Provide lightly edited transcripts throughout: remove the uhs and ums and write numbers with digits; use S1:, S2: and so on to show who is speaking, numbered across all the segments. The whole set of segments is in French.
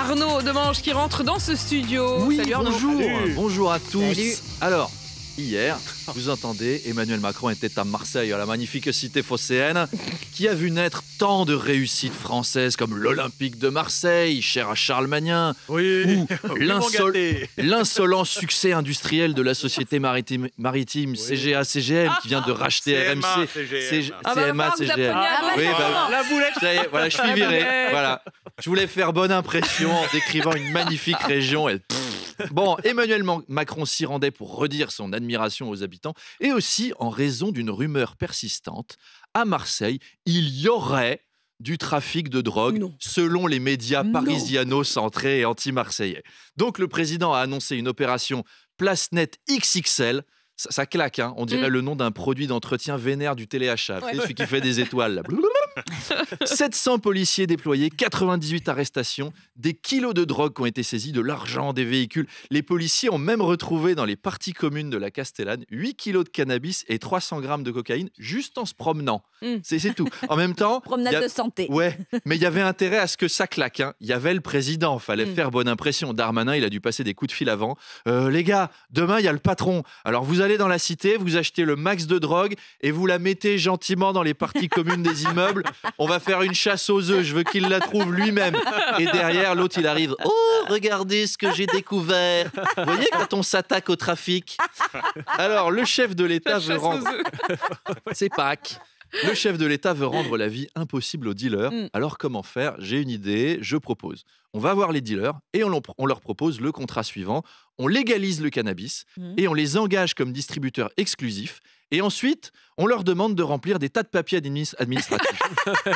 S1: Arnaud Demange qui rentre dans ce studio.
S2: Oui,
S1: Salut Arnaud.
S2: bonjour.
S1: Salut.
S2: Bonjour à tous.
S1: Salut.
S2: Alors, hier, vous entendez, Emmanuel Macron était à Marseille, à la magnifique cité phocéenne, qui a vu naître tant de réussites françaises comme l'Olympique de Marseille, cher à Charles Magnin,
S3: Oui,
S2: ou l'insolent succès industriel de la société maritime CGA-CGM qui vient de racheter RMC. CMA-CGM. Oui,
S3: la boulette.
S2: ça y est, voilà, je suis viré. Voilà. Je voulais faire bonne impression en décrivant une magnifique région. Bon, Emmanuel Macron s'y rendait pour redire son admiration aux habitants et aussi en raison d'une rumeur persistante. À Marseille, il y aurait du trafic de drogue selon les médias parisiano-centrés et anti-marseillais. Donc le président a annoncé une opération Place Net XXL. Ça claque, hein. On dirait le nom d'un produit d'entretien vénère du téléachat. Ouais. Celui qui fait des étoiles. Là. 700 policiers déployés, 98 arrestations, des kilos de drogue qui ont été saisis, de l'argent, des véhicules. Les policiers ont même retrouvé dans les parties communes de la Castellane 8 kilos de cannabis et 300 grammes de cocaïne juste en se promenant. C'est tout. En même temps...
S4: Promenade de santé.
S2: Ouais, mais il y avait intérêt à ce que ça claque. Hein. Il y avait le président, fallait faire bonne impression. Darmanin, il a dû passer des coups de fil avant. Les gars, demain, il y a le patron. Alors vous allez dans la cité, vous achetez le max de drogue et vous la mettez gentiment dans les parties communes des immeubles. On va faire une chasse aux œufs, je veux qu'il la trouve lui-même. Et derrière, l'autre, il arrive. Oh, regardez ce que j'ai découvert. Vous voyez quand on s'attaque au trafic. Alors, le chef de l'État veut rendre... C'est Pâques. Le chef de l'État veut rendre la vie impossible aux dealers. Alors, comment faire? J'ai une idée, je propose. On va voir les dealers et on leur propose le contrat suivant. On légalise le cannabis et on les engage comme distributeurs exclusifs. Et ensuite, on leur demande de remplir des tas de papiers administratifs.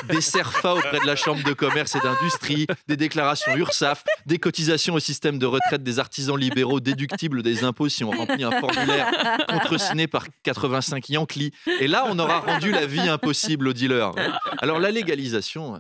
S2: Des CERFA auprès de la Chambre de commerce et d'industrie, des déclarations URSSAF, des cotisations au système de retraite des artisans libéraux déductibles des impôts si on remplit un formulaire contresigné par 85 Yankees. Et là, on aura rendu la vie impossible aux dealers. Alors la légalisation,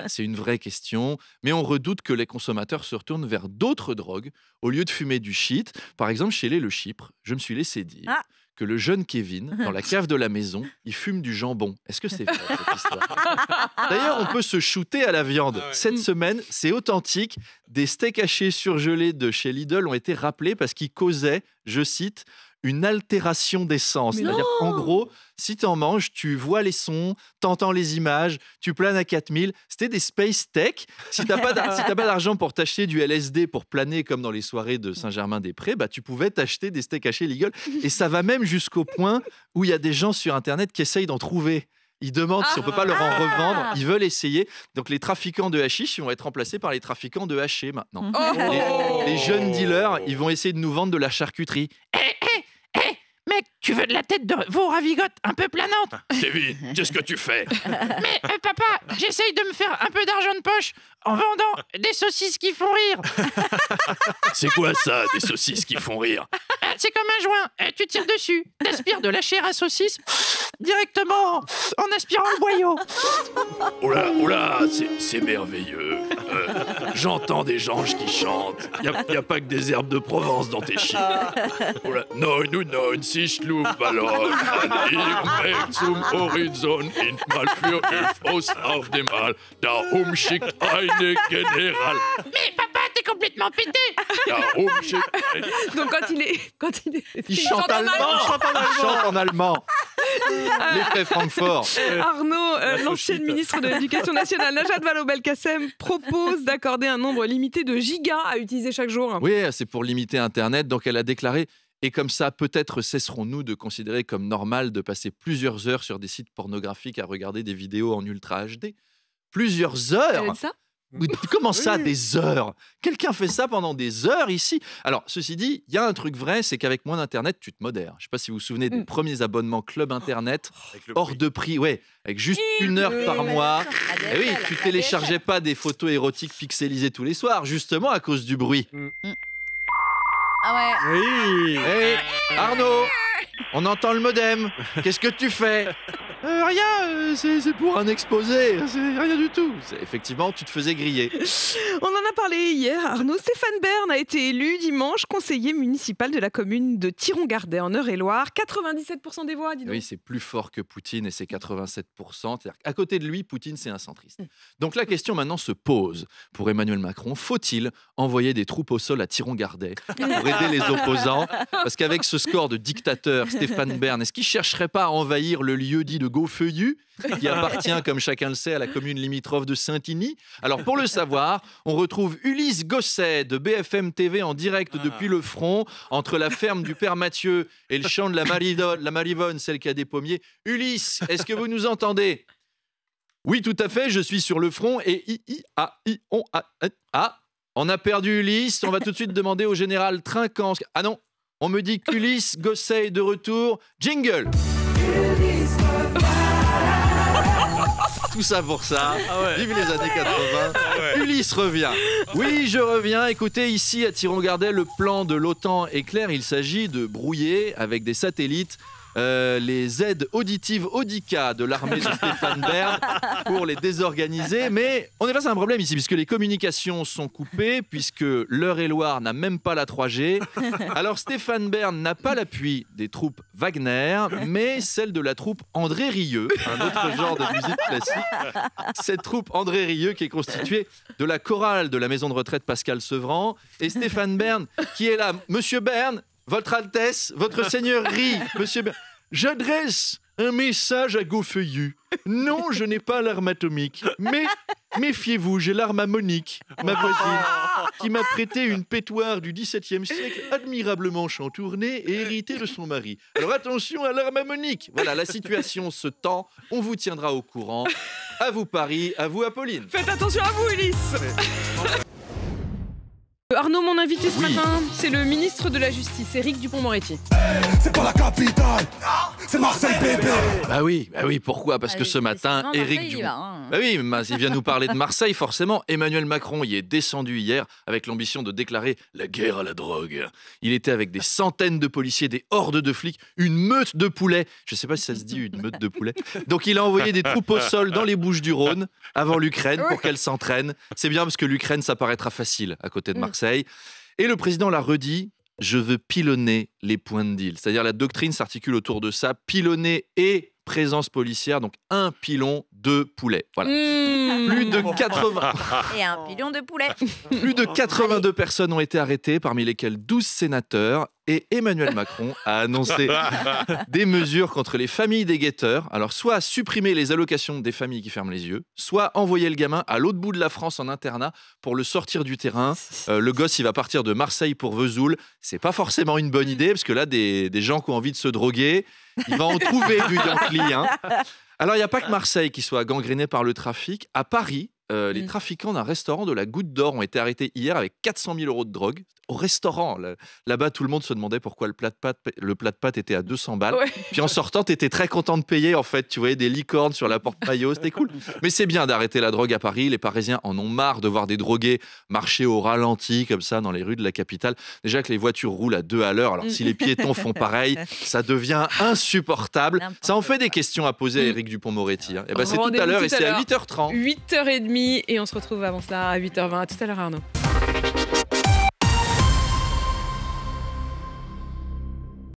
S2: c'est une vraie question, mais on redoute que les consommateurs se retournent vers d'autres drogues au lieu de fumer du shit. Par exemple, chez les Le Chypre, je me suis laissé dire... que le jeune Kevin, dans la cave de la maison, il fume du jambon. Est-ce que c'est vrai, cette histoire? D'ailleurs, on peut se shooter à la viande. Cette semaine, c'est authentique. Des steaks hachés surgelés de chez Lidl ont été rappelés parce qu'ils causaient, je cite, une altération des sens. C'est-à-dire, en gros, si tu en manges, tu vois les sons, t'entends les images, tu planes à 4000. C'était des space steaks. Si t'as pas d'argent pour t'acheter du LSD pour planer comme dans les soirées de Saint-Germain-des-Prés, tu pouvais t'acheter des steaks hachés Lidl. Et ça va même jusqu'au point où il y a des gens sur Internet qui essayent d'en trouver. Ils demandent si on peut pas leur en revendre. Ils veulent essayer. Donc les trafiquants de hashish, ils vont être remplacés par les trafiquants de haché maintenant. Les jeunes dealers, ils vont essayer de nous vendre de la charcuterie.
S5: Mec, tu veux de la tête de veau ravigote un peu planante?
S3: Kevin, qu'est-ce que tu fais?
S5: Mais papa, j'essaye de me faire un peu d'argent de poche en vendant des saucisses qui font rire.
S3: C'est quoi ça, des saucisses qui font rire?
S5: C'est comme un joint, tu tires dessus, t'aspires de la chair à saucisse directement en aspirant le boyau.
S3: Oh là, c'est merveilleux. J'entends des anges qui chantent. Y a pas que des herbes de Provence dans tes chips. Oh là, non, sich Luftballon, an Weg zum Horizont, in mal für Öfos auf dem All, darum schickt eine General.
S5: Mais papa, t'es complètement pété.
S3: Darum schickt eine...
S1: Donc
S2: Il chante en allemand. L'effet Francfort.
S1: Arnaud, l'ancienne ministre de l'Éducation nationale, Najat Vallaud-Belkacem, propose d'accorder un nombre limité de gigas à utiliser chaque jour.
S2: Oui, c'est pour limiter Internet. Donc elle a déclaré... Et comme ça, peut-être cesserons-nous de considérer comme normal de passer plusieurs heures sur des sites pornographiques à regarder des vidéos en Ultra HD. Plusieurs heures?
S1: Elle a dit ça?
S2: Comment ça, des heures? Quelqu'un fait ça pendant des heures ici? Alors, ceci dit, il y a un truc vrai, c'est qu'avec moins d'Internet, tu te modères. Je ne sais pas si vous vous souvenez des premiers abonnements Club Internet, hors de prix, avec juste 1 heure par mois. Et oui, tu téléchargeais pas des photos érotiques pixelisées tous les soirs, justement à cause du bruit.
S4: Ah ouais.
S2: Oui. Hey, Arnaud, on entend le modem. Qu'est-ce que tu fais? Rien, c'est pour un exposé, c'est rien du tout. Effectivement, tu te faisais griller.
S1: On en a parlé hier, Arnaud. Stéphane Bern a été élu dimanche conseiller municipal de la commune de Thiron-Gardet en Eure-et-Loire. 97% des voix, dis donc.
S2: Oui, c'est plus fort que Poutine et c'est 87%. C'est-à-dire qu'à côté de lui, Poutine, c'est un centriste. Donc la question maintenant se pose pour Emmanuel Macron. Faut-il envoyer des troupes au sol à Thiron-Gardet pour aider les opposants? Parce qu'avec ce score de dictateur, Stéphane Bern, est-ce qu'il ne chercherait pas à envahir le lieu dit de Gaufeuillu, qui appartient, comme chacun le sait, à la commune limitrophe de Saint-Igny? Alors, pour le savoir, on retrouve Ulysse Gosset de BFM TV en direct depuis le front, entre la ferme du père Mathieu et le champ de la Marivonne, celle qui a des pommiers. Ulysse, est-ce que vous nous entendez? Oui, tout à fait, je suis sur le front et on a perdu Ulysse. On va tout de suite demander au général Trinquant. Ah non, on me dit qu'Ulysse Gosset est de retour. Jingle! Tout ça pour ça. Vive les années 80. Ulysse revient. Oui, je reviens. Écoutez, ici à Thiron-Gardet, le plan de l'OTAN est clair. Il s'agit de brouiller avec des satellites les aides auditives Audica de l'armée de Stéphane Bern pour les désorganiser. Mais on est face à un problème ici, puisque les communications sont coupées, puisque l'Eure-et-Loire n'a même pas la 3G. Alors Stéphane Bern n'a pas l'appui des troupes Wagner, mais celle de la troupe André Rieu, un autre genre de musique classique. Cette troupe André Rieu qui est constituée de la chorale de la maison de retraite Pascal Sevran et Stéphane Bern qui est là. Monsieur Bern, Votre Altesse, Votre Seigneurie, Monsieur Bern, j'adresse un message à Gaufeuillu. Non, je n'ai pas l'arme atomique, mais méfiez-vous, j'ai l'arme ammonique, ma voisine, qui m'a prêté une pétoire du XVIIe siècle admirablement chantournée et héritée de son mari. Alors attention à l'arme ammonique. Voilà, la situation se tend, on vous tiendra au courant. À vous Paris, à vous Apolline.
S1: Faites attention à vous, Ulysse. Arnaud, mon invité ce matin, c'est le ministre de la Justice, Éric Dupond-Moretti.
S6: C'est pas la capitale, c'est Marseille, bébé.
S2: Bah oui, pourquoi? Parce que ce matin, Éric Dupond... Bah oui, il vient nous parler de Marseille, forcément. Emmanuel Macron y est descendu hier avec l'ambition de déclarer la guerre à la drogue. Il était avec des centaines de policiers, des hordes de flics, une meute de poulets. Je sais pas si ça se dit, une meute de poulets. Donc il a envoyé des troupes au sol dans les Bouches-du-Rhône avant l'Ukraine pour qu'elle s'entraîne. C'est bien parce que l'Ukraine, ça paraîtra facile à côté de Marseille. Et le président l'a redit, je veux pilonner les points de deal. C'est-à-dire la doctrine s'articule autour de ça, pilonner et présence policière, donc un pilon, deux poulets. Voilà. Plus de 80...
S4: Et un pilon de poulet.
S2: Plus de 82 personnes ont été arrêtées, parmi lesquelles 12 sénateurs. Et Emmanuel Macron a annoncé des mesures contre les familles des guetteurs. Alors, soit supprimer les allocations des familles qui ferment les yeux, soit envoyer le gamin à l'autre bout de la France en internat pour le sortir du terrain. Le gosse, il va partir de Marseille pour Vesoul. C'est pas forcément une bonne idée, parce que là, des gens qui ont envie de se droguer, il va en trouver du Yankee. Hein. Alors, il n'y a pas que Marseille qui soit gangréné par le trafic. À Paris, les trafiquants d'un restaurant de la Goutte d'Or ont été arrêtés hier avec 400 000 € de drogue. Au restaurant, là-bas, tout le monde se demandait pourquoi le plat de pâtes était à 200 balles. Ouais. Puis en sortant, tu étais très content de payer, en fait. Tu voyais des licornes sur la porte-maillot, c'était cool. Mais c'est bien d'arrêter la drogue à Paris. Les Parisiens en ont marre de voir des drogués marcher au ralenti, comme ça, dans les rues de la capitale. Déjà que les voitures roulent à 2 à l'heure. Alors si les piétons font pareil, ça devient insupportable. Ça en fait des questions à poser à Éric Dupond-Moretti. Hein. Et ben, c'est tout à l'heure et c'est à 8h30.
S1: 8h30 et on se retrouve avant cela à 8h20. À tout à l'heure, Arnaud.